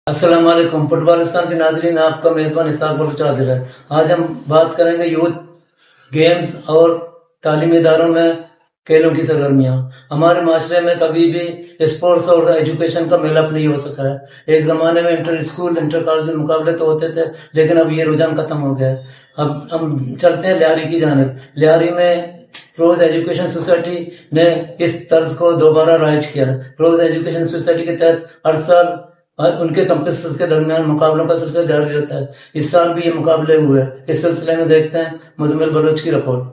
السلام علیکم فٹ بالستان کے ناظرین، آپ کا میزبان اسحاق بلوچ حاضر ہے۔ آج ہم بات کریں گے یوتھ گیمز اور تعلیمی اداروں میں کھیلوں کی سرگرمیاں۔ ہمارے معاشرے میں کبھی بھی اسپورٹس اور ایجوکیشن کا میل اپ نہیں ہو سکا ہے۔ ایک زمانے میں انٹر اسکول انٹر کالج مقابلے تو ہوتے تھے، لیکن اب یہ رجحان ختم ہو گیا ہے۔ اب ہم چلتے ہیں لیاری کی جانب۔ لیاری میں روز ایجوکیشن سوسائٹی نے اس طرز کو دوبارہ رائج کیا ہے۔ روز ایجوکیشن سوسائٹی کے تحت ہر سال ان کے کمپسز کے درمیان مقابلوں کا سلسلہ جاری رہتا ہے۔ اس سال بھی یہ مقابلے ہوئے۔ اس سلسلے میں دیکھتے ہیں مزمل بلوچ کی رپورٹ۔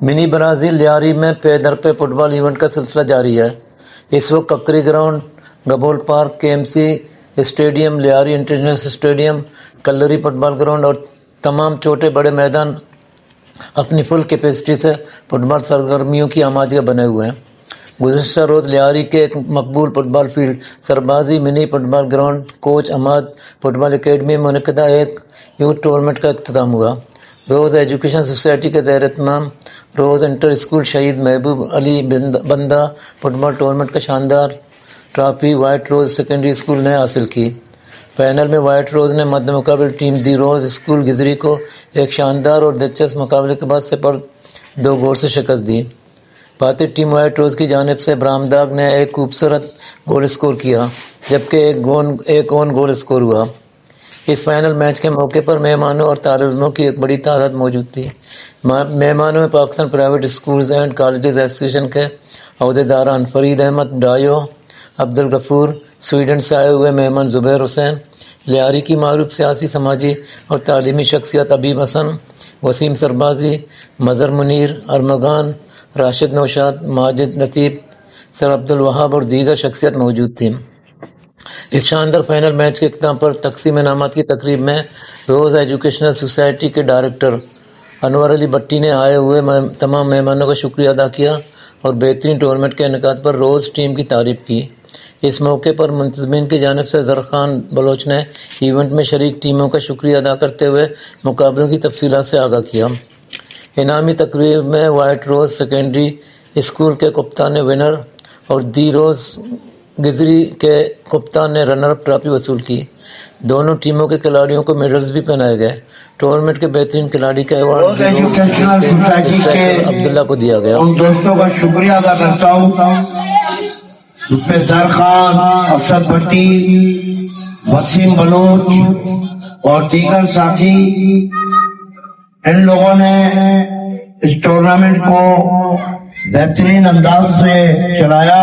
منی برازیل لیاری میں پے در پے فٹ بال ایونٹ کا سلسلہ جاری ہے۔ اس وقت Kakri ground, Gabol park, K M C stadium, Lyari international stadium, Kalri football ground اور تمام چھوٹے بڑے میدان اپنی فل کیپیسٹی سے فٹ بال سرگرمیوں کی آمادگی بنے ہوئے ہیں۔ گزشتہ روز لیاری کے ایک مقبول فٹ بال فیلڈ سربازی منی فٹ بال گراؤنڈ کوچ اماد فٹ بال اکیڈمی میں منعقدہ ایک یوتھ ٹورنامنٹ کا اختتام ہوا۔ روز ایجوکیشن سوسائٹی کے زیر اہتمام روز انٹر اسکول شہید محبوب علی بندہ فٹ بال ٹورنامنٹ کا شاندار trophy white rose secondary school نے حاصل کی۔ فائنل میں وائٹ روز نے مد مقابل ٹیم دی روز اسکول گزری کو ایک شاندار اور دلچسپ مقابلے کے بعد 2 گول سے شکست دی۔ فاتح ٹیم وائٹ روز کی جانب سے برامداغ نے ایک خوبصورت گول اسکور کیا، جبکہ ایک اون گول اسکور ہوا۔ اس فائنل میچ کے موقع پر مہمانوں اور طالب علموں کی ایک بڑی تعداد موجود تھی۔ مہمانوں میں Pakistan private schools and colleges ایسوسی ایشن کے عہدیداران فرید احمد ڈایو، عبدالغفور، سویڈن سے آئے ہوئے مہمان زبیر حسین، لیاری کی معروف سیاسی، سماجی اور تعلیمی شخصیت حبیب حسن، وسیم سربازی، مظہر منیر، ارمغان، راشد نوشاد، ماجد لطیف، سر عبدالوہاب اور دیگر شخصیت موجود تھیں۔ اس شاندار فائنل میچ کے اختتام پر تقسیم انعامات کی تقریب میں روز ایجوکیشنل سوسائٹی کے ڈائریکٹر انور علی بٹی نے آئے ہوئے تمام مہمانوں کا شکریہ ادا کیا اور بہترین ٹورنامنٹ کے انعقاد پر روز ٹیم کی تعریف کی۔ اس موقع پر منتظمین کی جانب سے زرخان بلوچ نے ایونٹ میں شریک ٹیموں کا شکریہ ادا کرتے ہوئے مقابلوں کی تفصیلات سے آگاہ کیا۔ انعامی تقریب میں وائٹ روز سیکنڈری اسکول کے کپتان نے ونر اور دی روز گزری کے کپتان نے رنر اپ ٹرافی وصول کی۔ دونوں ٹیموں کے کھلاڑیوں کو میڈلز بھی پہنائے گئے۔ ٹورنامنٹ کے بہترین کھلاڑی کا ایوارڈ عبداللہ کو دیا گیا۔ ان دوستوں کا شکریہ ادا کرتا ہوں، زر خان، افسر بھٹی، وسیم بلوچ اور دیگر ساتھی۔ ان لوگوں نے اس ٹورنامنٹ کو بہترین انداز سے چلایا۔